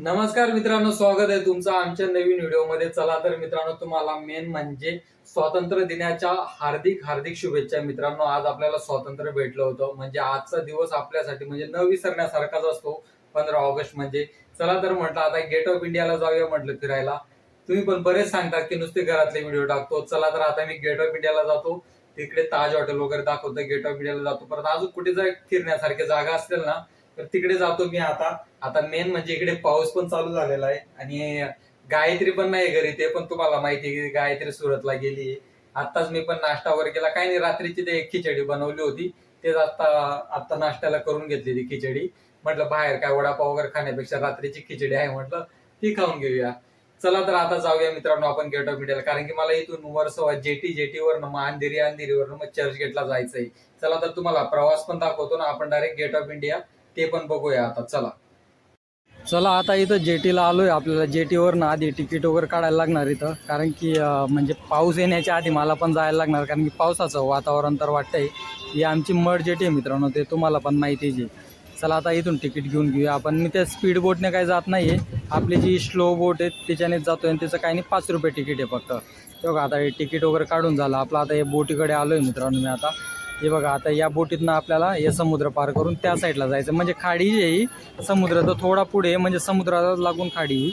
नमस्कार मित्रांनो, स्वागत आहे तुमचं आमच्या नवीन व्हिडिओमध्ये। चला तर मित्रांनो, तुम्हाला मेन म्हणजे स्वातंत्र्य दिनाच्या हार्दिक हार्दिक शुभेच्छा। मित्रांनो, आज आपल्याला स्वातंत्र्य भेटलं होतं, म्हणजे आजचा दिवस आपल्यासाठी म्हणजे न विसरण्यासारखाच असतो 15 ऑगस्ट म्हणजे। चला तर म्हटलं आता गेट ऑफ इंडियाला जाऊया म्हटलं फिरायला। तुम्ही पण बरेच सांगतात की नुसते घरातले व्हिडिओ टाकतो। चला तर आता मी गेट ऑफ इंडियाला जातो, तिकडे ताज हॉटेल वगैरे दाखवतो, गेट ऑफ इंडियाला जातो, परत अजून कुठे जर फिरण्यासारख्या जागा असतील ना तर तिकडे जातो मी। आता मेन म्हणजे इकडे पाऊस पण चालू झालेला आहे आणि गायत्री पण नाही घरी, ते पण तुम्हाला माहिती आहे की गायत्री सुरतला गेली। आताच मी पण नाश्ता वगैरे केला, काही नाही, रात्रीची ते एक खिचडी बनवली होती, तेच आता नाश्त्याला करून घेतली ती खिचडी। म्हटलं बाहेर काय वडापाव वगैरे खाण्यापेक्षा रात्रीची खिचडी आहे म्हटलं ती खाऊन घेऊया। चला तर आता जाऊया मित्रांनो आपण गेट ऑफ इंडियाला, कारण की मला इथून वर्सोवा जेटीवर मग अंधेरीवर मग चर्चगेटला जायचंय। चला तर तुम्हाला प्रवास पण दाखवतो ना आपण डायरेक्ट गेट ऑफ इंडिया, ते पण बघूया आता। चला आता इथं जेटीला आलोय, आपल्याला जेटीवर ना आधी तिकीट वगैरे काढायला लागणार इथं, कारण की म्हणजे पाऊस येण्याच्या आधी मला पण जायला लागणार, कारण की पावसाचं वातावरण तर वाटतंय। ही आमची मड जेटी आहे मित्रांनो, ते तुम्हाला पण माहितीच आहे। चला आता इथून तिकीट घेऊन घेऊया आपण। मी त्या स्पीड बोटने काही जात नाहीये, आपली जी स्लो बोट आहे त्याच्यानेच जातोय, आणि त्याचं काही नाही 5 रुपये तिकीट आहे फक्त। तेव्हा आता हे तिकीट वगैरे काढून झालं आपलं, आता हे बोटीकडे आलोय मित्रांनो मी आता। हे बघा, आता या बोटीतनं आपल्याला हे समुद्र पार करून त्या साईडला जायचं, म्हणजे खाडी जी आहे समुद्र तर थोडा पुढे, म्हणजे समुद्राला लागून खाडी।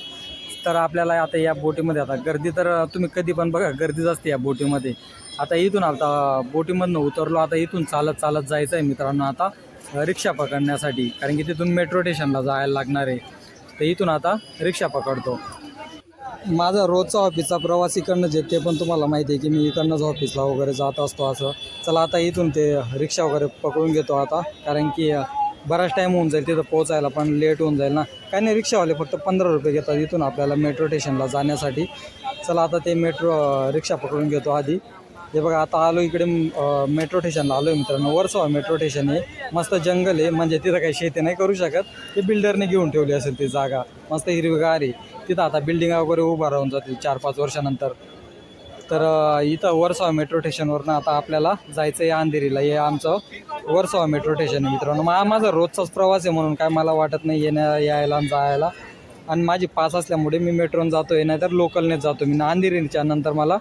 तर आपल्याला आता या बोटीमध्ये, आता गर्दी तर तुम्ही कधी पण बघा गर्दीच असते या बोटीमध्ये। आता इथून आता बोटीमधनं उतरलो, आता इथून चालत चालत जायचं आहे मित्रांनो आता रिक्षा पकडण्यासाठी, कारण की तिथून मेट्रो स्टेशनला जायला लागणार आहे। तर इथून आता रिक्षा पकडतो। माझा रोजचा ऑफिसचा प्रवास इकडनंच आहे, ते पण तुम्हाला माहिती आहे की मी इकडनंच ऑफिसला वगैरे जात असतो असं। चला आता इथून ते रिक्षा वगैरे पकडून घेतो आता, कारण की बराच टाईम होऊन जाईल तिथं पोहोचायला, पण लेट होऊन जाईल ना। काही नाही, रिक्षावाले फक्त 15 रुपये घेतात इथून आपल्याला मेट्रो स्टेशनला जाण्यासाठी। चला आता ते रिक्षा पकडून घेतो आधी। हे बघा, आता आलो इकडे मेट्रो स्टेशनला आलो आहे मित्रांनो, वर्सोवा मेट्रो स्टेशन आहे। मस्त जंगल आहे, म्हणजे तिथं काही शेती नाही करू शकत, ते बिल्डरने घेऊन ठेवली असेल ती जागा, मस्त हिरवीगार आहे तिथं। आता बिल्डिंगा वगैरे उभा राहून जातील 4-5 वर्षानंतर। तर इथं वर्सोवा मेट्रो स्टेशनवरनं आता आपल्याला जायचं आहे अंधेरीला। हे आमचं वर्सोवा मेट्रो स्टेशन आहे मित्रांनो। माझा रोजचाच प्रवास आहे म्हणून काय मला वाटत नाही यायला आणि जायला, आणि माझी पास असल्यामुळे मी मेट्रोने जातो आहे, नाहीतर लोकलनेच जातो मी। अंधेरीच्या नंतर मला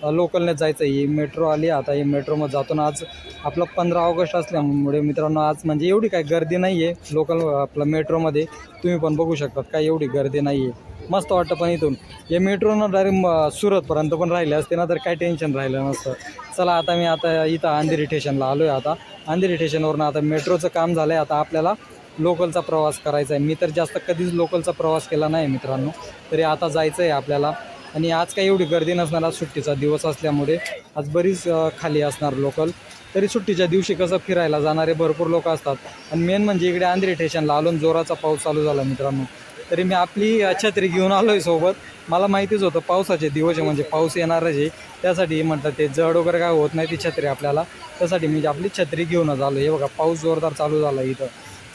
लोकलनेच जायचं आहे। ही मेट्रो आली, आता ही मेट्रोमध्ये जातो ना। आज आपलं 15 ऑगस्ट असल्यामुळे मित्रांनो आज म्हणजे एवढी काही गर्दी नाही आहे लोकल आपलं मेट्रोमध्ये, तुम्ही पण बघू शकतात काय एवढी गर्दी नाही आहे, मस्त वाटतं। पण इथून हे मेट्रोनं डायरेक्ट सुरतपर्यंत पण राहिले असते ना तर काही टेन्शन राहिलं नसतं। चला आता मी इथं अंधेरी स्टेशनला आलो आहे। आता अंधेरी स्टेशनवरून आता मेट्रोचं काम झालं आहे, आता आपल्याला लोकलचा प्रवास करायचा आहे। मी तर जास्त कधीच लोकलचा प्रवास केला नाही मित्रांनो, तरी आता जायचं आहे आपल्याला। आणि आज काही एवढी गर्दी नसणार, आज सुट्टीचा दिवस असल्यामुळे आज बरीच खाली असणार लोकल। तरी सुट्टीच्या दिवशी कसं फिरायला जाणारे भरपूर लोक असतात। आणि मेन म्हणजे इकडे अंधेरी स्टेशनला आलो, जोराचा पाऊस चालू झाला मित्रांनो, तरी मी आपली छत्री घेऊन आलो आहे सोबत। मला माहितीच होतं पावसाचे दिवस आहे म्हणजे पाऊस येणारच आहे, त्यासाठी म्हटलं ते जड वगैरे काय होत नाही ती छत्री आपल्याला, त्यासाठी मी आपली छत्री घेऊनच आलो। हे बघा, पाऊस जोरदार चालू झाला इथं।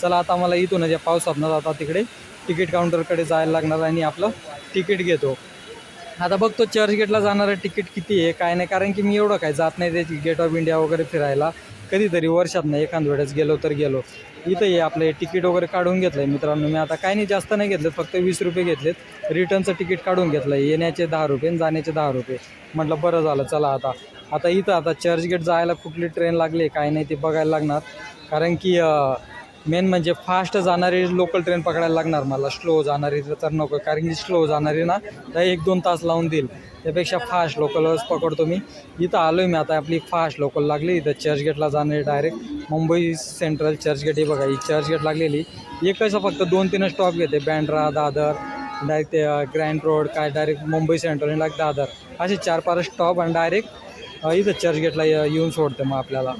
चला आता मला इथून या पावसातनं जाता तिकडे तिकीट काउंटरकडे जायला लागणार आणि आपलं तिकीट घेतो। आता बघतो चर्चगेटला जाणारं तिकीट किती आहे काय नाही, कारण की मी एवढं काय जात नाही त्याची गेट ऑफ इंडिया वगैरे फिरायला, कधीतरी वर्षात नाही एखाद वेळेस गेलो तर गेलो। इथं हे आपले तिकीट वगैरे काढून घेतलं आहे मित्रांनो मी। आता काही नाही, जास्त नाही घेतलं, फक्त 20 रुपये घेतलेत। रिटर्नचं तिकीट काढून घेतलं आहे, येण्याचे 10 रुपये आणि जाण्याचे 10 रुपये। म्हटलं बरं झालं। चला आता इथं आता चर्चगेट जायला कुठली ट्रेन लागली काय नाही ते बघायला लागणार, कारण की मेन म्हणजे फास्ट जाणारी लोकल ट्रेन पकडायला लागणार मला, स्लो जाणारी तर नको, कारण की स्लो जाणारी ना तर 1-2 तास लावून देईल, त्यापेक्षा फास्ट लोकलच पकडतो मी। इथं आलो आहे मी आता, आपली फास्ट लोकल लागली इथं चर्चगेटला जाणारी डायरेक्ट मुंबई सेंट्रल चर्चगेट। हे बघा, ही चर्चगेट लागलेली, एकच फक्त 2-3 स्टॉप घेते, बँड्रा, दादर, डायरेक्ट ते ग्रँड रोड, काय डायरेक्ट मुंबई सेंट्रल आणि डायरेक्ट दादर, असे 4-5 स्टॉप, आणि डायरेक्ट इथं चर्चगेटला येऊन सोडते मग आपल्याला।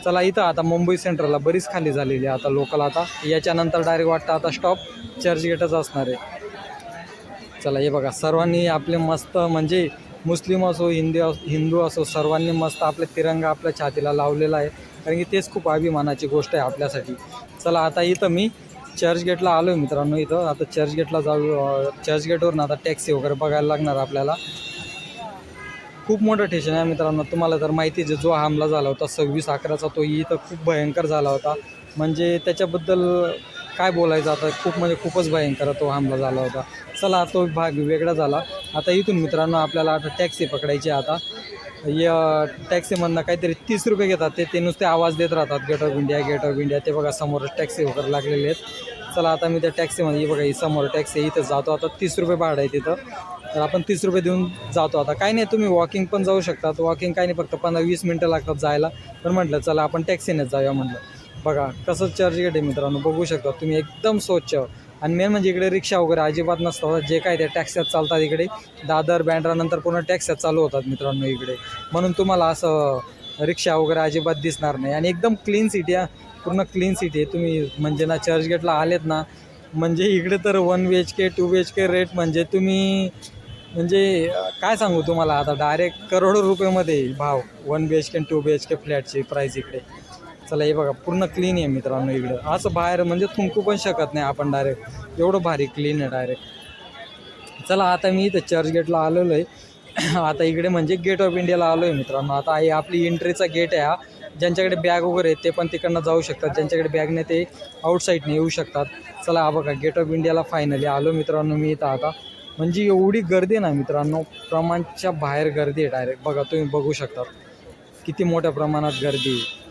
चला इथं आता मुंबई सेंट्रलला बरीच खाली झालेली आहे आता लोकल, आता याच्यानंतर डायरेक्ट वाटतं आता स्टॉप चर्चगेटच असणार आहे। चला हे बघा, सर्वांनी आपले मस्त म्हणजे मुस्लिम असो हिंदू असो सर्वांनी मस्त आपले तिरंगा आपल्या छातीला लावलेला आहे, कारण की तेच खूप अभिमानाची गोष्ट आहे आपल्यासाठी। चला आता इथं मी चर्चगेटला आलो आहे मित्रांनो, इथं आता चर्चगेटला जाऊ। चर्चगेटवरून आता टॅक्सी वगैरे बघायला लागणार आपल्याला। खूप मोठं स्टेशन आहे मित्रांनो, तुम्हाला तर माहितीच आहे, जो हमला झाला होता 26/11चा तो इथं खूप भयंकर झाला होता, म्हणजे त्याच्याबद्दल काय बोलायचं आता, खूप म्हणजे खूपच भयंकर तो हमला झाला होता. चला तो भाग वेगळा झाला. आता इथून मित्रांनो आपल्याला आता टॅक्सी पकडायची आहे. आता या टॅक्सीमधनं काहीतरी 30 रुपये घेतात ते नुसते आवाज देत राहतात, gate of India gate of India. ते बघा समोरच टॅक्सी वगैरे लागलेले आहेत. चला आता मी त्या टॅक्सीमध्ये बघा ही समोर टॅक्सी इथं जातो. आता 30 रुपये भाडं आहे तिथं, तर आपण 30 रुपये देऊन जातो. आता काही नाही, तुम्ही वॉकिंग पण जाऊ शकता. वॉकिंग काही नाही, फक्त 15-20 मिनटं लागतात जायला. पण म्हटलं चला आपण टॅक्सीनेच जाऊया म्हटलं. बघा कसं चर्चगेट आहे मित्रांनो, बघू शकता तुम्ही, एकदम स्वच्छ. आणि मेन म्हणजे इकडे रिक्षा वगैरे अजिबात नसतात. जे काय त्या टॅक्स्यात चालतात इकडे, दादर बँड्रा नंतर पूर्ण टॅक्स्यात चालू होतात मित्रांनो इकडे. म्हणून तुम्हाला असं रिक्षा वगैरे अजिबात दिसणार नाही. आणि एकदम क्लीन सिटी आहे, पूर्ण क्लीन सिटी आहे. तुम्ही म्हणजे ना चर्चगेटला आलेत ना, म्हणजे इकडे तर 1 BHK 2 BHK रेट म्हणजे तुम्ही म्हणजे काय सांगू तुम्हाला, आता डायरेक्ट करोडो रुपयेमध्ये भाव 1 BHK 2 BHK फ्लॅटची प्राईस इकडे. चला हे बघा पूर्ण क्लीन आहे मित्रांनो इकडं, असं बाहेर म्हणजे थुंकू पण शकत नाही आपण डायरेक्ट, एवढं भारी क्लीन आहे डायरेक्ट. चला आता मी इथं चर्चगेटला आलेलो आहे. आता इकडे म्हणजे गेट ऑफ इंडियाला आलो आहे मित्रांनो. आता ही आपली एंट्रीचा गेट आहे हा. ज्यांच्याकडे बॅग वगैरे आहे ते पण तिकडनं जाऊ शकतात, ज्यांच्याकडे बॅग नाही ते आउटसाईडने येऊ शकतात. चला हा बघा गेट ऑफ इंडियाला फायनली आलो मित्रांनो मी इथं. आता म्हणजे एवढी गर्दी ना मित्रांनो, प्रमाणच्या बाहेर गर्दी आहे डायरेक्ट. बघा तुम्ही बघू शकता किती मोठ्या प्रमाणात गर्दी आहे.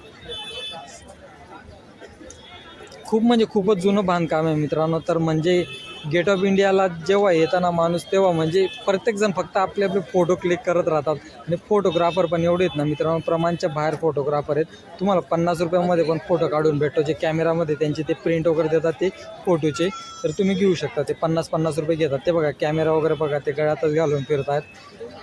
खूप म्हणजे खूपच जुनं बांधकाम आहे मित्रांनो. तर म्हणजे गेट ऑफ इंडियाला जेव्हा येताना माणूस, तेव्हा म्हणजे प्रत्येकजण फक्त आपले आपले फोटो क्लिक करत राहतात. आणि फोटोग्राफर पण एवढे आहेत ना मित्रांनो, प्रमाणच्या बाहेर फोटोग्राफर आहेत. तुम्हाला 50 रुपयामध्ये पण फोटो काढून भेटतो. जे कॅमेरामध्ये त्यांचे ते प्रिंट वगैरे देतात ते फोटोचे, तर तुम्ही घेऊ शकता. ते 50-50 रुपये घेतात. ते बघा कॅमेरा वगैरे बघा, ते गळ्यातच घालून फिरत आहेत.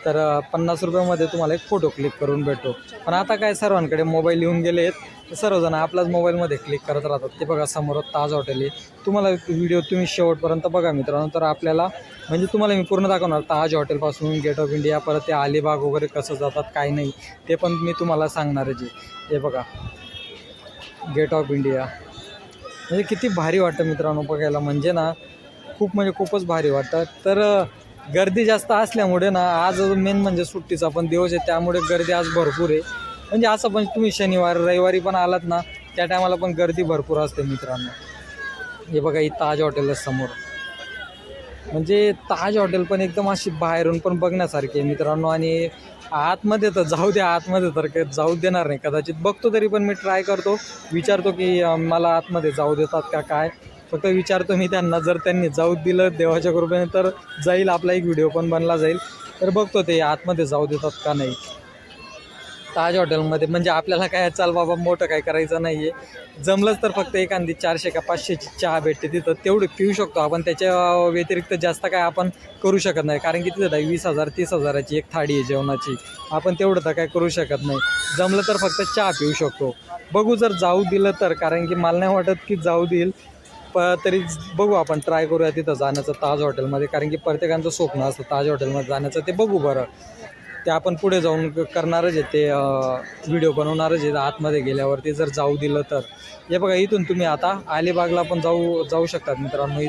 तर 50 रुपयामध्ये तुम्हाला एक फोटो क्लिक करून भेटतो. पण आता काय सर्वांकडे मोबाईल येऊन गेले आहेत, सर्वजण आपल्याच मोबाईलमध्ये क्लिक करत राहतात. ते बघा समोर ताज हॉटेल आहे. तुम्हाला व्हिडिओ तुम्ही शेवटपर्यंत बघा मित्रांनो, तर आपल्याला म्हणजे तुम्हाला मी पूर्ण दाखवणार ताज हॉटेलपासून गेट ऑफ इंडिया, परत ते अलिबाग वगैरे कसं जातात काय नाही ते पण मी तुम्हाला सांगणारच आहे. हे बघा गेट ऑफ इंडिया म्हणजे किती भारी वाटतं मित्रांनो बघायला, म्हणजे ना खूप म्हणजे खूपच भारी वाटतं. तर गर्दी जास्त असल्यामुळे ना, आज मेन म्हणजे सुट्टीचा पण दिवस आहे, त्यामुळे गर्दी आज भरपूर आहे. म्हणजे असं पण तुम्ही शनिवार रविवारी पण आलात ना, त्या टायमाला पण गर्दी भरपूर असते मित्रांनो. हे बघा ही ताज हॉटेल समोर, म्हणजे ताज हॉटेल पण एकदम अशी बाहेरून पण बघण्यासारखी आहे मित्रांनो. आणि आतमध्ये तर जाऊ द्या, आतमध्ये तर काही जाऊ देणार नाही कदाचित, बघतो तरी पण मी ट्राय करतो, विचारतो की मला आतमध्ये जाऊ देतात का काय, फक्त विचारतो मी त्यांना. जर त्यांनी जाऊ दिलं देवाच्या कृपेने तर जाईल, आपला एक व्हिडिओ पण बनला जाईल. तर बघतो ते आतमध्ये जाऊ देतात का नाही ताज हॉटेलमध्ये. म्हणजे आपल्याला काय चाल बाबा मोठं काय करायचं नाही आहे, जमलंच तर फक्त एखादी 400 का 500ची चहा भेटते तिथं, तेवढी पिऊ शकतो आपण. त्याच्या व्यतिरिक्त जास्त काय आपण करू शकत नाही, कारण की तिथं 20,000 30,000ची एक थाळी आहे जेवणाची, आपण तेवढं तर काय करू शकत नाही. जमलं तर फक्त चहा पिऊ शकतो. बघू जर जाऊ दिलं तर, कारण की मला नाही वाटत की जाऊ देईल, तरी बघू आपण ट्राय करूया तिथं जाण्याचं ताज हॉटेलमध्ये, कारण की प्रत्येकाचं स्वप्न असतं ताज हॉटेलमध्ये जाण्याचं. ते बघू बरं, ते आपण पुढे जाऊन करणारच आहे, ते व्हिडिओ बनवणारच आहे आतमध्ये गेल्यावरती जर जाऊ दिलं तर. हे बघा इथून तुम्ही आता अलिबागला पण जाऊ शकतात मित्रांनो.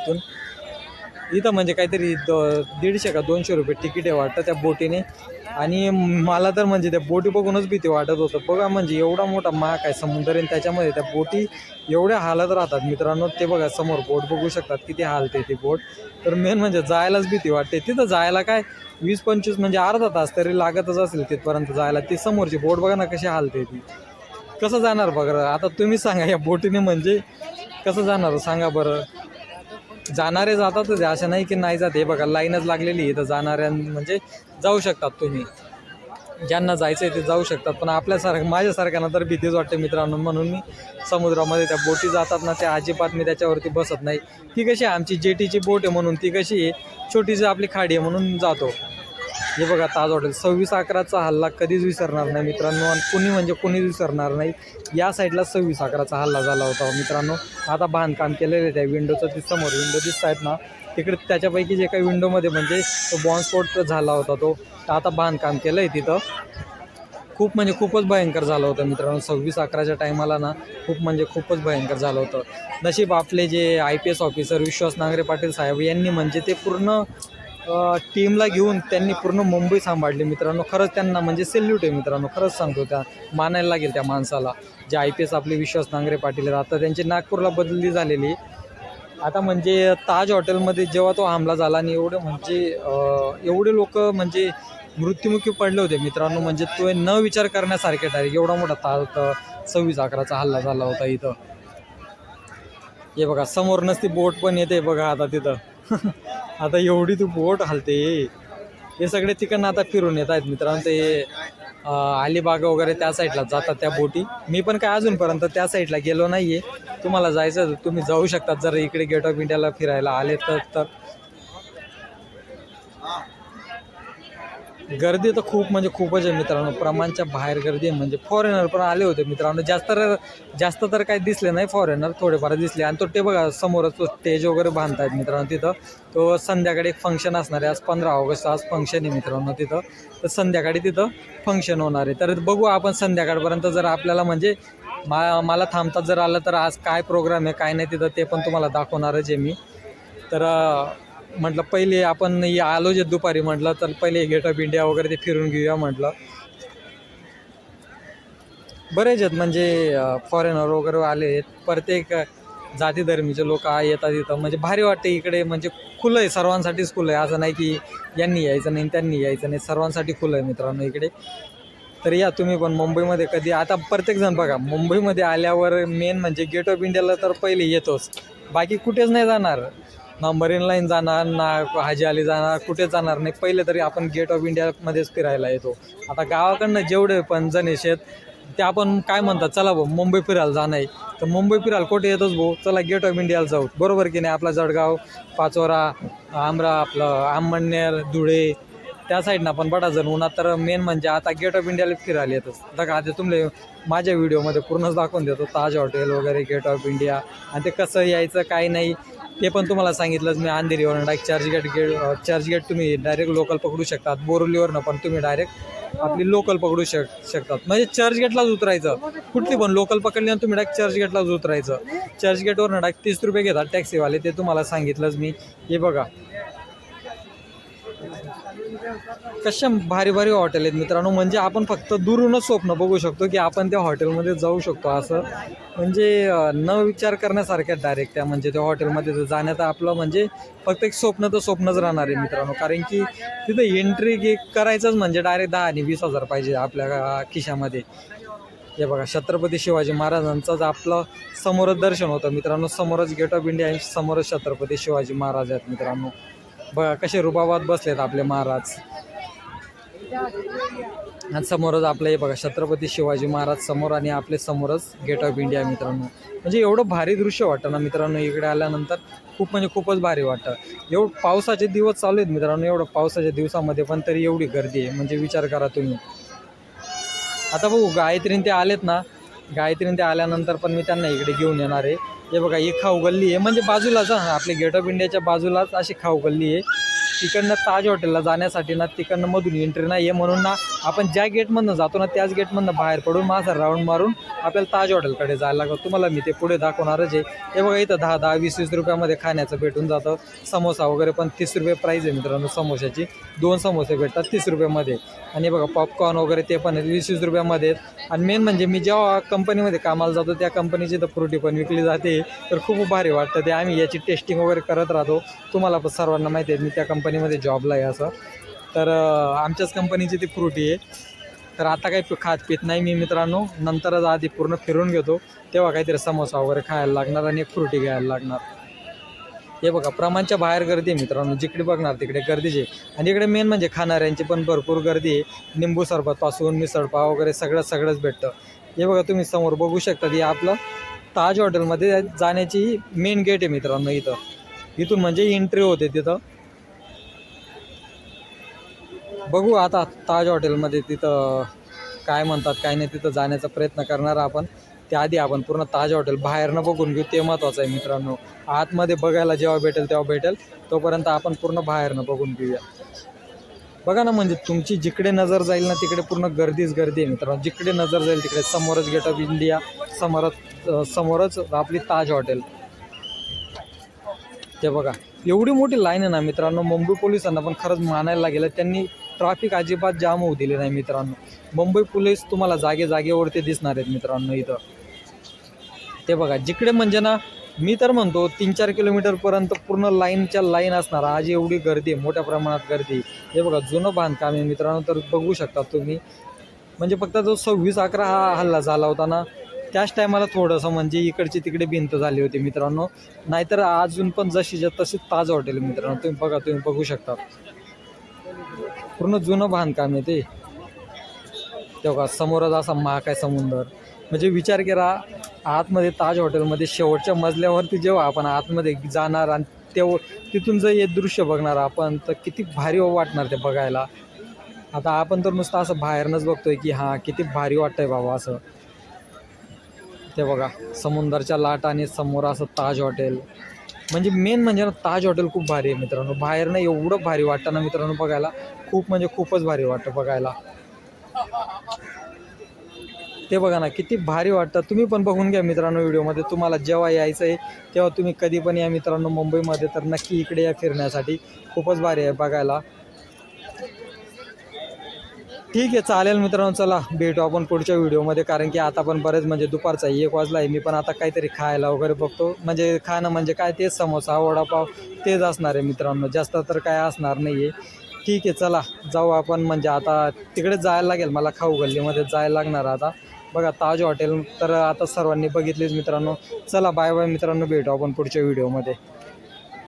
इथं म्हणजे काहीतरी 150 का 200 रुपये तिकीट आहे वाटतं त्या बोटीने. आणि मला तर म्हणजे त्या बोटी बघूनच भीती वाटत होतं. बघा म्हणजे एवढा मोठा महाग आहे समुद्र, आणि त्याच्यामध्ये त्या बोटी एवढ्या हालत राहतात मित्रांनो. ते बघा समोर बोट बघू शकतात किती हालते ती बोट. तर मेन म्हणजे जायलाच भीती वाटते तिथं. जायला काय 20-25 म्हणजे अर्धा तास तरी लागतच असेल तिथपर्यंत जायला. ती समोरची बोट बघा ना कशी हालते ती, कसं जाणार बघा आता तुम्ही सांगा या बोटीने, म्हणजे कसं जाणार सांगा बरं. जाणारे जातातच, असं नाही की नाही जाते. बघा लाईनच लागलेली आहे, तर जाणाऱ्या म्हणजे जाऊ शकतात तुम्ही, ज्यांना जायचं आहे ते जाऊ शकतात. पण माझ्यासारख्यांना तर भीतीच वाटते मित्रांनो, म्हणून मी समुद्रामध्ये त्या बोटी जातात ना त्या अजिबात मी त्याच्यावरती बसत नाही. ती कशी आहे आमची जेटीची बोट आहे म्हणून, ती कशी आहे छोटीशी आपली खाडी आहे म्हणून जातो. हे बघा ताज हॉटेल 26/11चा हल्ला कधीच विसरणार नाही मित्रांनो, आणि कोणीच विसरणार नाही. या साईडला 26/11चा हल्ला झाला होता मित्रांनो. आता बांधकाम केलेलं आहे त्या विंडोचं, ती समोर विंडो दिसत आहेत ना तिकडे, त्याच्यापैकी जे काही विंडोमध्ये म्हणजे तो बॉम्बस्फोट झाला होता तो, आता बांधकाम केलं आहे तिथं. खूपच भयंकर झालं होतं मित्रांनो 26/11च्या टायमाला ना, खूपच भयंकर झालं होतं. नशीब आपले जे IPS ऑफिसर विश्वास नांगरे पाटील साहेब यांनी म्हणजे ते पूर्ण टीमला घेऊन त्यांनी पूर्ण मुंबई सांभाळली मित्रांनो. खरंच त्यांना म्हणजे सेल्यूट आहे मित्रांनो, खरंच सांगतो, त्या मानायला लागेल त्या माणसाला, जे IPS आपले विश्वास नांगरे पाटील आहेत. आता त्यांची नागपूरला बदली झालेली, आता म्हणजे ताज हॉटेलमध्ये जेव्हा तो हमला झाला आणि एवढे लोक म्हणजे मृत्युमुखी पडले होते मित्रांनो, म्हणजे तो न विचार करण्यासारखे डायरेक्ट एवढा मोठा 26/11चा हल्ला झाला होता इथं. हे बघा समोरनच ती बोट पण येते बघा आता तिथं. आता एवढी ती बोट हलते. हे सगळे तिकडनं आता फिरून येत आहेत मित्रांनो. ते अलिबाग वगैरे त्या साईडला जातात त्या बोटी. मी पण काय अजूनपर्यंत त्या साईडला गेलो नाही आहे. तुम्हाला जायचं तर तुम्ही जाऊ शकतात जर इकडे गेट ऑफ इंडियाला फिरायला आले तर. गर्दी तर खूप म्हणजे खूपच आहे मित्रांनो, प्रमाणच्या बाहेर गर्दी आहे. म्हणजे फॉरेनर पण आले होते मित्रांनो. जास्त तर काही दिसले नाही फॉरेनर, थोडेफार दिसले. आणि ते बघा समोरच तो स्टेज वगैरे बांधतायत मित्रांनो तिथं. तो संध्याकाळी एक फंक्शन असणार आहे. आज 15 ऑगस्ट आज फंक्शन आहे मित्रांनो तिथं. तर संध्याकाळी तिथं फंक्शन होणार आहे. तर बघू आपण संध्याकाळपर्यंत जर आपल्याला म्हणजे मला थांबतात जर आलं तर आज काय प्रोग्राम आहे काय नाही तिथं ते पण तुम्हाला दाखवणारच आहे मी. तर म्हटलं पहिले आपण आलो जे दुपारी म्हटलं तर पहिले गेट ऑफ इंडिया वगैरे ते फिरून घेऊया म्हटलं. बरेच आहेत म्हणजे फॉरेनर वगैरे आले आहेत. प्रत्येक जाती धर्मीचे लोक येतात इथं. म्हणजे भारी वाटते इकडे. म्हणजे खुलं आहे, सर्वांसाठीच खुलं आहे. असं नाही की यांनी यायचं नाही त्यांनी यायचं नाही, सर्वांसाठी खुलं आहे मित्रांनो इकडे. तर या तुम्ही पण मुंबईमध्ये कधी. आता प्रत्येकजण बघा मुंबईमध्ये आल्यावर मेन म्हणजे गेट ऑफ इंडियाला तर पहिले येतोच. बाकी कुठेच नाही जाणार ना, मरीन लाईन जाणार ना, हाजी अली जाणार, कुठेच जाणार नाही. पहिले तरी आपण गेट ऑफ इंडियामध्येच फिरायला येतो. आता गावाकडनं जेवढे पण जणेश आहेत ते आपण काय म्हणतात चला भाऊ मुंबई फिरायला जाणं आहे तर मुंबई फिरायला कुठे येतोच भाऊ, चला गेट ऑफ इंडियाला जाऊ. बरोबर की नाही. आपला जळगाव, पाचोरा, आपलं आंबणनेर, धुळे त्या साईडनं पण बडा जण उन्हात. तर मेन म्हणजे आता गेट ऑफ इंडियाला फिरायला येतच. बघा आता तुम्हाला माझ्या व्हिडिओमध्ये पूर्णच दाखवून देतो ताज हॉटेल वगैरे गेट ऑफ इंडिया. आणि ते कसं यायचं काय नाही ते पण तुम्हाला सांगितलंच मी. अंधेरीवरून डायरेक्ट चर्चगेट तुम्ही डायरेक्ट लोकल पकडू शकतात. बोरिवलीवरनं पण तुम्ही डायरेक्ट आपली लोकल पकडू शकतात. म्हणजे चर्चगेटलाच उतरायचं. कुठली पण लोकल पकडली ना तुम्ही डायरेक्ट चर्चगेटलाच उतरायचं. चर्चगेटवरनं डायरेक्ट 30 रुपये घेतात टॅक्सीवाले, ते तुम्हाला सांगितलंच मी. हे बघा कशा भारी भारी हॉटेल आहेत मित्रांनो. म्हणजे आपण फक्त दुरूनच स्वप्न बघू शकतो की आपण त्या हॉटेलमध्ये जाऊ शकतो असं. म्हणजे न विचार करण्यासारख्या डायरेक्ट त्या म्हणजे त्या हॉटेलमध्ये जाण्याचं आपलं म्हणजे फक्त एक स्वप्न तर स्वप्नच राहणार आहे मित्रांनो. कारण की तिथं एंट्री करायचंच म्हणजे डायरेक्ट 10 आणि 20 हजार पाहिजे आपल्या खिशामध्ये. हे बघा छत्रपती शिवाजी महाराजांचंच आपलं समोरच दर्शन होतं मित्रांनो. समोरच गेट ऑफ इंडिया, समोरच छत्रपती शिवाजी महाराज आहेत मित्रांनो. बघा कसे रुबाबात बसलेत आपले महाराज. आणि समोरच आपलं हे बघा छत्रपती शिवाजी महाराज समोर आणि आपले समोरच गेट ऑफ इंडिया मित्रांनो. म्हणजे एवढं भारी दृश्य वाटतं ना मित्रांनो इकडे आल्यानंतर. खूप म्हणजे खूपच भारी वाटतं. एवढं पावसाचे दिवस चालू आहेत मित्रांनो. एवढं पावसाच्या दिवसामध्ये पण तरी एवढी गर्दी आहे म्हणजे विचार करा तुम्ही. आता बघू गायत्रीन ते आलेत ना, गायत्रीन ते आल्यानंतर पण मी त्यांना इकडे घेऊन येणार आहे. हे बघा ही खाऊ गल्ली आहे म्हणजे बाजूलाच आपले गेट ऑफ इंडियाच्या बाजूलाच अशी खाऊ गल्ली आहे. तिकडनं ताज हॉटेलला जाण्यासाठी ना तिकडनं मधून एंट्री नाही आहे. म्हणून ना आपण ज्या गेटमधनं जातो ना त्याच गेटमधनं बाहेर पडून माझा राऊंड मारून आपल्याला ताज हॉटेलकडे जायला लागतं. तुम्हाला मी ते पुढे दाखवणारच आहे. हे बघा इथं 10-10, 20-20 रुपयामध्ये खाण्याचं भेटून जातं. समोसा वगैरे पण 30 रुपये प्राईज आहे मित्रांनो समोशाची. 2 समोसे भेटतात 30 रुपयामध्ये. आणि बघा पॉपकॉर्न वगैरे ते पण 20-20 रुपयामध्ये. आणि मेन म्हणजे मी जेव्हा कंपनीमध्ये कामाला जातो त्या कंपनीची तर फ्रुटी पण विकली जाते. तर खूप भारी वाटतं ते. आम्ही याची टेस्टिंग वगैरे करत राहतो. तुम्हाला पण सर्वांना माहिती आहे मी त्या कंपनीमध्ये जॉबला आहे असं. तर आमच्याच कंपनीची ती फ्रुटी आहे. तर आता काही खात पित नाही मी मित्रांनो. नंतरच आधी पूर्ण फिरून घेतो तेव्हा काहीतरी समोसा वगैरे खायला लागणार आणि एक फ्रुटी घ्यायला लागणार. हे बघा प्रमाणच्या बाहेर गर्दी आहे मित्रांनो. जिकडे बघणार तिकडे गर्दीच आहे. आणि इकडे मेन म्हणजे खाणाऱ्यांची पण भरपूर गर्दी आहे. लिंबू सरबतपासून मिसळपाव वगैरे सगळंच भेटतं. हे बघा तुम्ही समोर बघू शकता. हे आपलं ताज हॉटेलमध्ये जाण्याची मेन गेट आहे मित्रांनो. इथून म्हणजे एंट्री होते तिथं. बघू आता ताज हॉटेलमध्ये तिथं काय म्हणतात काय नाही तिथं जाण्याचा प्रयत्न करणार आपण. त्याआधी आपण पूर्ण ताज हॉटेल बाहेरनं बघून घेऊ, ते महत्त्वाचं आहे मित्रांनो. आतमध्ये बघायला जेव्हा भेटेल तेव्हा भेटेल, तोपर्यंत आपण पूर्ण बाहेरनं बघून घेऊया. बघा ना म्हणजे तुमची जिकडे नजर जाईल ना तिकडे पूर्ण गर्दीच गर्दी आहे मित्रांनो. जिकडे नजर जाईल तिकडे समोरच गेट ऑफ इंडिया, समोरच आपली ताज हॉटेल. ते बघा एवढी मोठी लाईन आहे ना मित्रांनो. मुंबई पोलिसांना पण खरंच मानायला लागेल. त्यांनी ट्रॅफिक अजिबात जाम होऊ दिले नाही मित्रांनो. मुंबई पोलीस तुम्हाला जागेवरती दिसणार आहेत मित्रांनो इथं. ते बघा जिकडे म्हणजे ना मी तर म्हणतो 3-4 किलोमीटरपर्यंत पूर्ण लाईनच्या लाईन असणार. आज एवढी गर्दी आहे, मोठ्या प्रमाणात गर्दी. हे बघा जुनं बांधकाम आहे मित्रांनो, तर बघू शकता तुम्ही. म्हणजे फक्त जो 26/11 हा हल्ला झाला होता ना, त्याच टायमाला थोडंसं म्हणजे इकडची तिकडे भिंत झाली होती मित्रांनो. नाहीतर अजून पण जशीच्या तशी ताज हॉटेल मित्रांनो. तुम्ही बघू शकता. पूर्ण जुनं बांधकाम आहे ते. तेव्हा समोरच असा महाकाय समुद्र. म्हणजे विचार करा, आतमध्ये ताज हॉटेलमध्ये शेवटच्या मजल्यावरती जेव्हा आपण आतमध्ये जाणार आणि तिथून जर हे दृश्य बघणार आपण, तर किती भारी वाटणार ते बघायला. आता आपण तर नुसतं असं बाहेरनंच बघतोय की हां किती भारी वाटतंय बाबा असं. ते बघा समुद्राच्या लाटाने समोर असं ताज हॉटेल. म्हणजे मेन म्हणजे ना ताज हॉटेल खूप भारी आहे मित्रांनो. बाहेरनं एवढं भारी वाटतं ना मित्रांनो बघायला, खूप म्हणजे खूपच भारी वाटतं बघायला. ते बघा ना किती भारी वाटतं. तुम्ही पण बघून घ्या मित्रांनो व्हिडिओमध्ये. तुम्हाला जेव्हा यायचं आहे तेव्हा तुम्ही कधी पण या मित्रांनो मुंबईमध्ये, तर नक्की इकडे या फिरण्यासाठी. खूपच भारी आहे बघायला. ठीक आहे चालेल मित्रांनो, चला भेटू आपण पुढच्या व्हिडिओमध्ये. कारण की आता पण बरेच म्हणजे दुपारचा 1 वाजला आहे. मी पण आता काहीतरी खायला वगैरे बघतो. म्हणजे खाणं म्हणजे काय, तेच समोसा वडापाव तेच असणार आहे मित्रांनो, जास्त तर काय असणार नाही आहे. ठीक आहे चला जाऊ आपण. म्हणजे आता तिकडेच जायला लागेल मला, खाऊ गल्लीमध्ये जायला लागणार आता. बघा ताज हॉटेल तर आता सर्वांनी बघितलेच मित्रांनो. चला बाय बाय मित्रांनो, भेटू आपण पुढच्या व्हिडिओमध्ये.